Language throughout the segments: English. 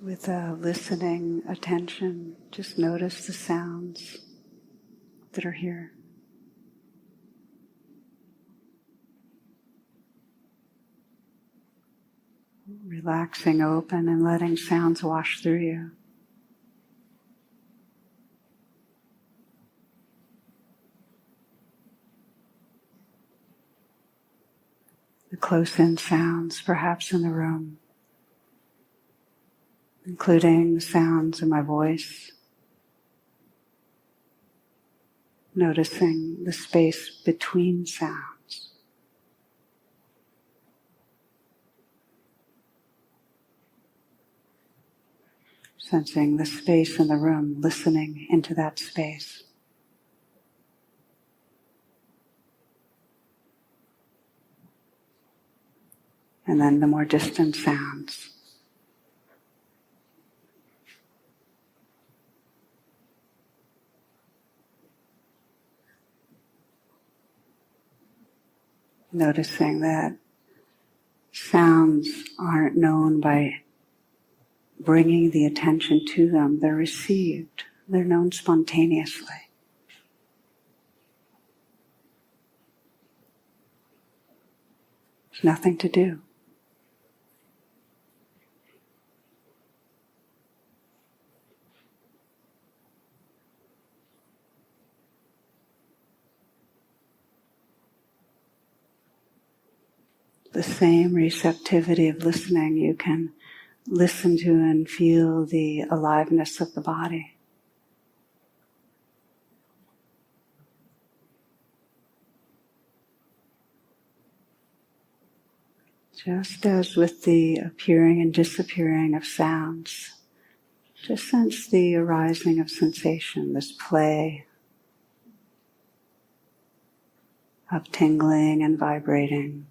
With a listening attention, just notice the sounds that are here. Relaxing open and letting sounds wash through you. The close-in sounds, perhaps in the room, including the sounds of my voice, noticing the space between sounds. Sensing the space in the room, listening into that space. And then the more distant sounds. Noticing that sounds aren't known by bringing the attention to them. They're received. They're known spontaneously. There's nothing to do. The same receptivity of listening, you can listen to and feel the aliveness of the body. Just as with the appearing and disappearing of sounds, just sense the arising of sensation, this play of tingling and vibrating.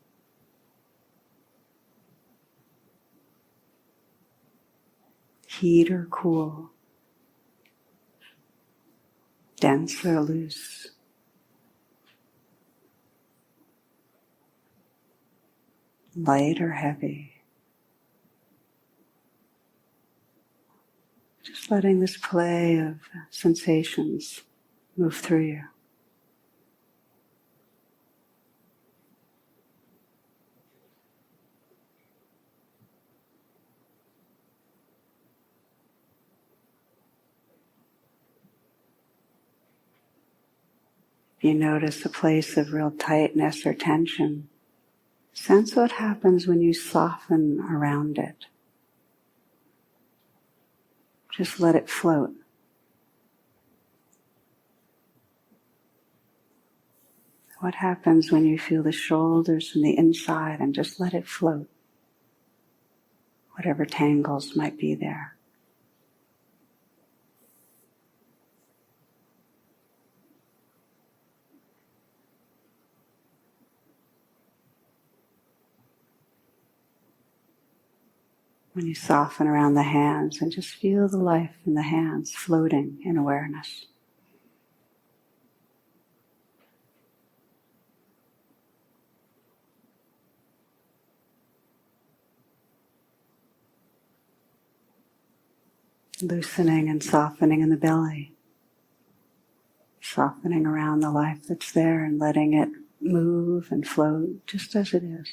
Heat or cool, dense or loose, light or heavy. Just letting this play of sensations move through you. If you notice a place of real tightness or tension, sense what happens when you soften around it. Just let it float. What happens when you feel the shoulders from the inside and just let it float? Whatever tangles might be there. When you soften around the hands and just feel the life in the hands floating in awareness. Loosening and softening in the belly. Softening around the life that's there and letting it move and float just as it is.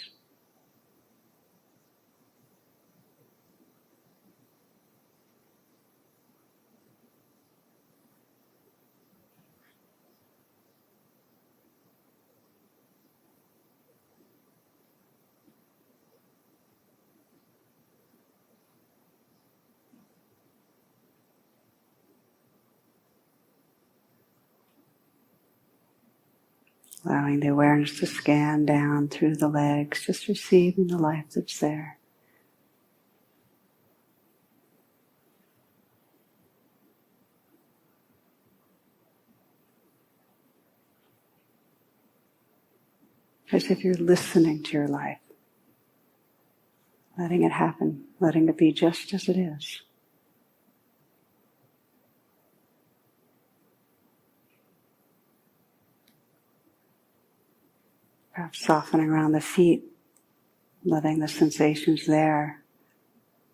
Allowing the awareness to scan down through the legs, just receiving the life that's there. As if you're listening to your life. Letting it happen, letting it be just as it is. Perhaps softening around the feet, letting the sensations there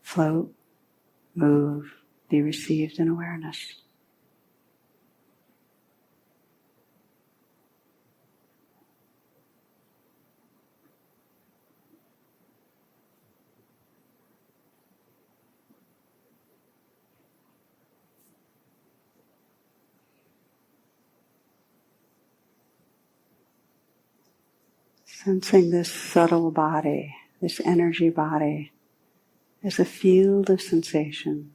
float move, be received in awareness. Sensing this subtle body, this energy body, as a field of sensation.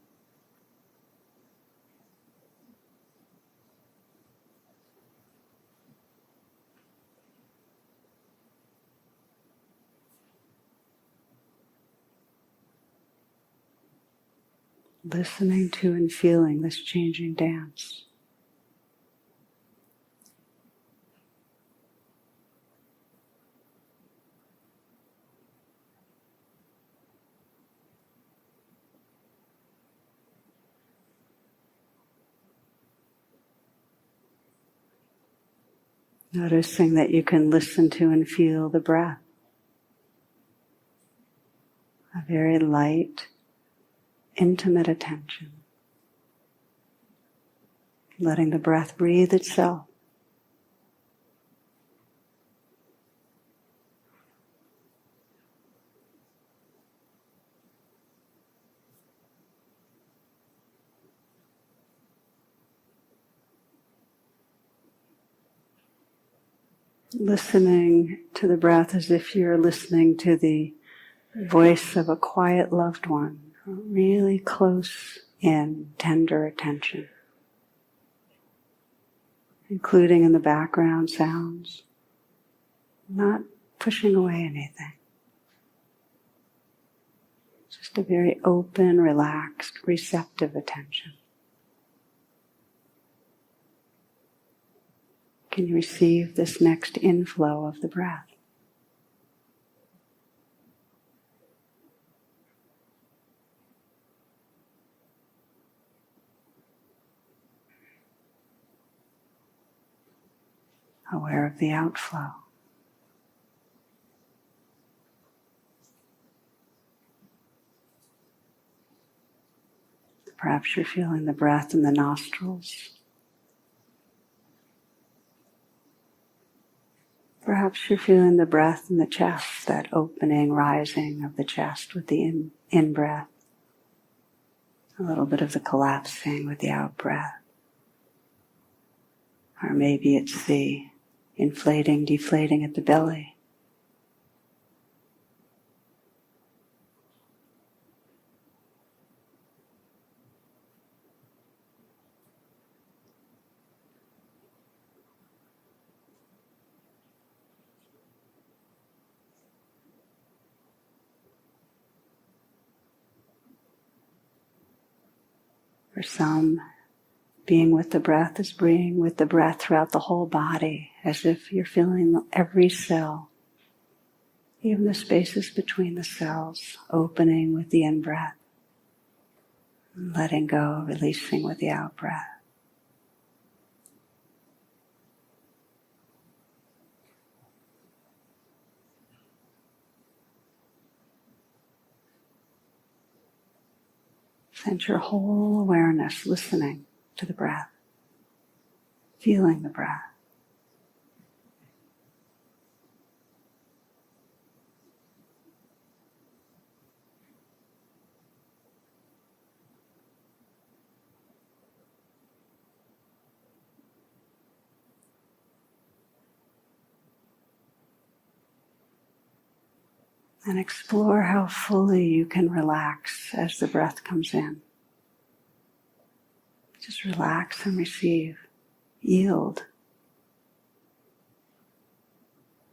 Listening to and feeling this changing dance. Noticing that you can listen to and feel the breath. A very light, intimate attention. Letting the breath breathe itself. Listening to the breath as if you're listening to the voice of a quiet loved one, really close in, tender attention, including in the background sounds, not pushing away anything. Just a very open, relaxed, receptive attention. Can you receive this next inflow of the breath? Aware of the outflow. Perhaps you're feeling the breath in the nostrils. Perhaps you're feeling the breath in the chest, that opening, rising of the chest with the in-breath. A little bit of the collapsing with the out-breath. Or maybe it's the inflating, deflating at the belly. For some, being with the breath is being with the breath throughout the whole body, as if you're feeling every cell, even the spaces between the cells, opening with the in-breath, letting go, releasing with the out-breath. Send your whole awareness listening to the breath, feeling the breath. And explore how fully you can relax as the breath comes in. Just relax and receive. Yield.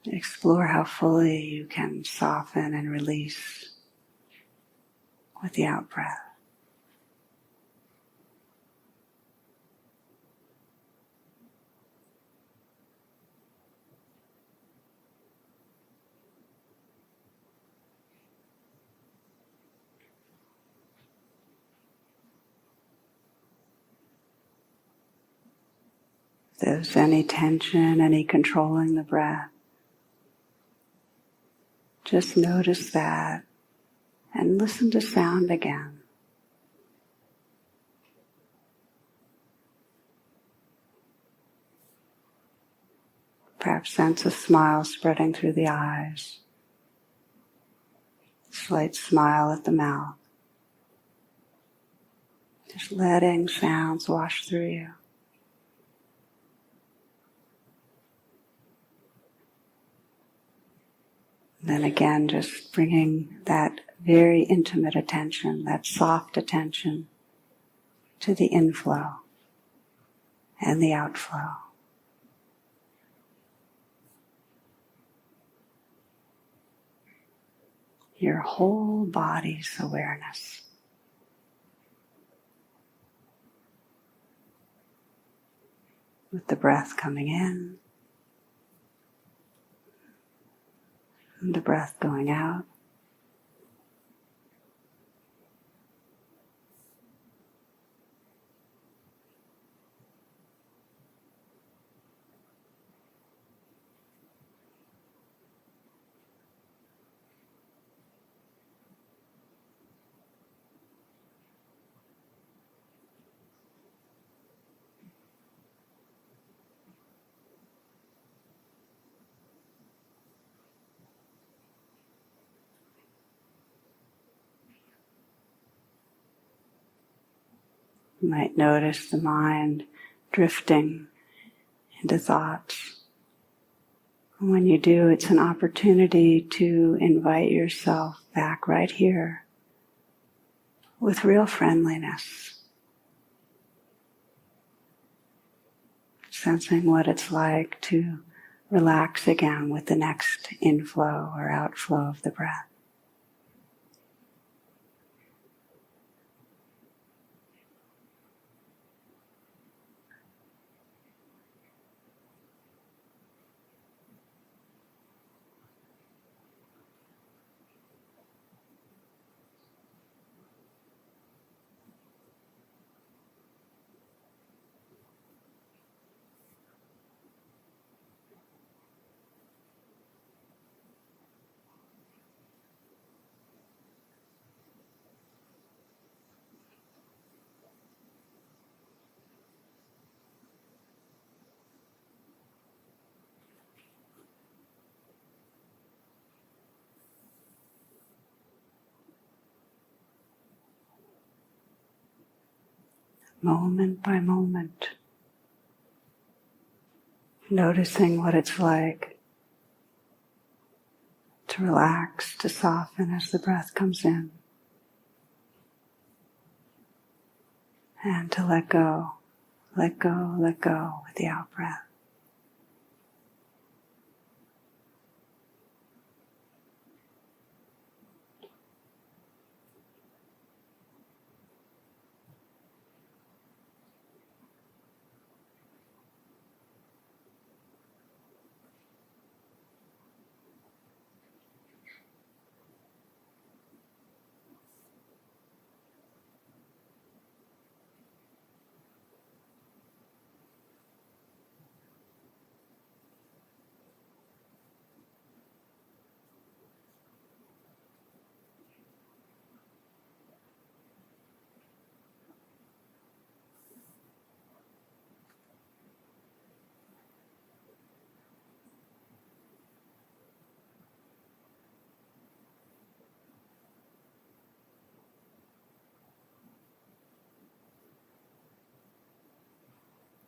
Explore how fully you can soften and release with the out-breath. If there's any tension, any controlling the breath, just notice that and listen to sound again. perhaps sense a smile spreading through the eyes, slight smile at the mouth. Just letting sounds wash through you. Then again, just bringing that very intimate attention, that soft attention to the inflow and the outflow. Your whole body's awareness. With the breath coming in and the breath going out. You might notice the mind drifting into thoughts. And when you do, it's an opportunity to invite yourself back right here with real friendliness, sensing what it's like to relax again with the next inflow or outflow of the breath. Moment by moment, noticing what it's like to relax, to soften as the breath comes in, and to let go with the out-breath.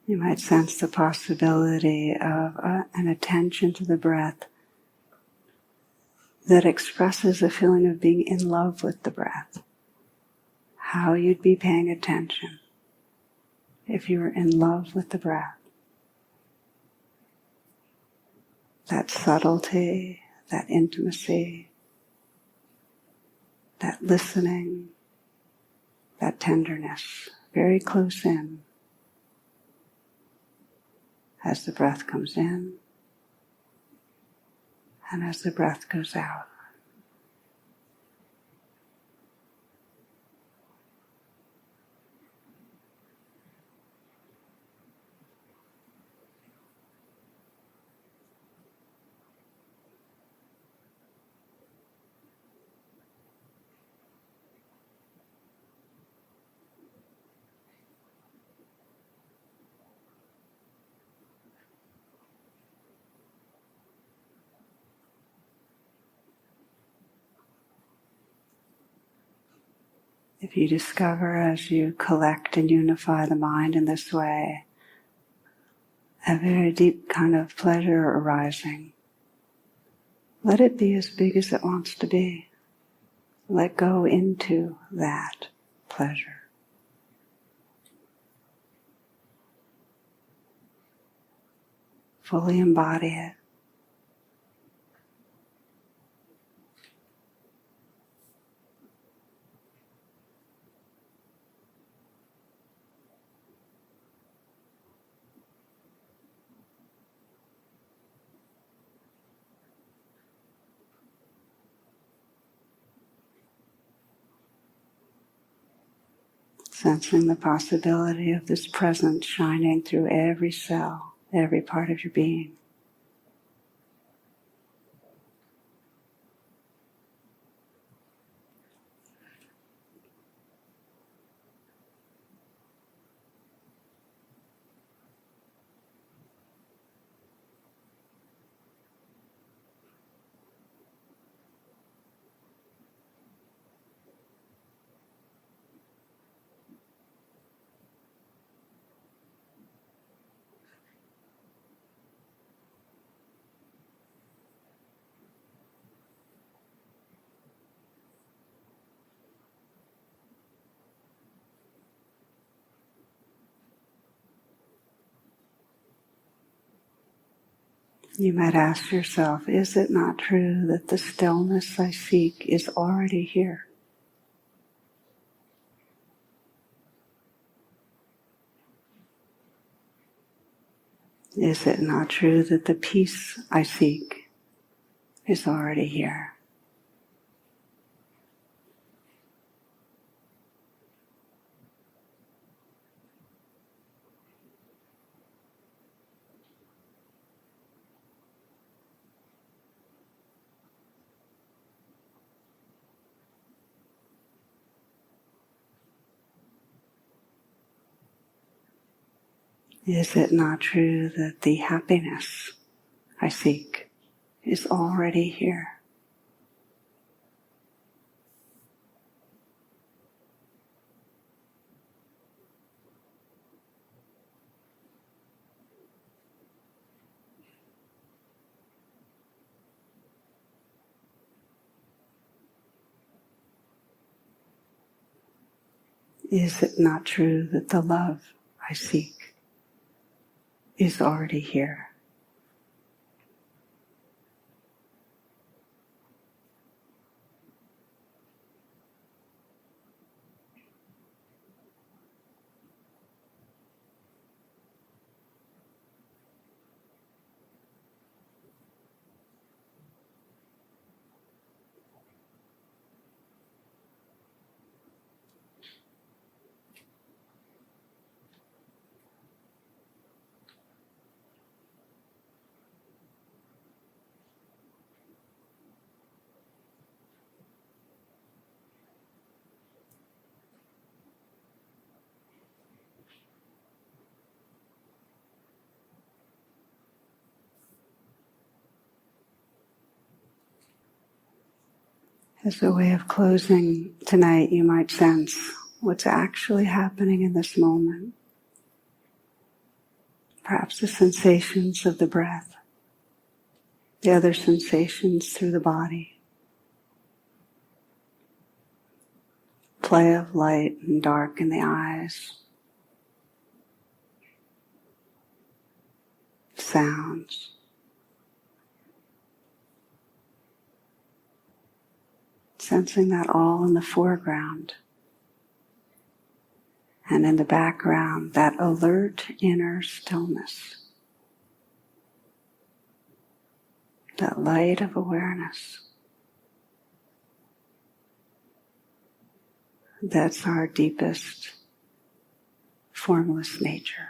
You might sense the possibility of an attention to the breath that expresses a feeling of being in love with the breath. How you'd be paying attention if you were in love with the breath. That subtlety, that intimacy, that listening, that tenderness, very close in. As the breath comes in and as the breath goes out. If you discover as you collect and unify the mind in this way, a very deep kind of pleasure arising, let it be as big as it wants to be. Let go into that pleasure. Fully embody it. Sensing the possibility of this presence shining through every cell, every part of your being. You might ask yourself, is it not true that the stillness I seek is already here? Is it not true that the peace I seek is already here? Is it not true that the happiness I seek is already here? Is it not true that the love I seek is already here? As a way of closing tonight, you might sense what's actually happening in this moment. Perhaps the sensations of the breath, the other sensations through the body, play of light and dark in the eyes, sounds. Sensing that all in the foreground. And in the background, that alert inner stillness. That light of awareness. That's our deepest, formless nature.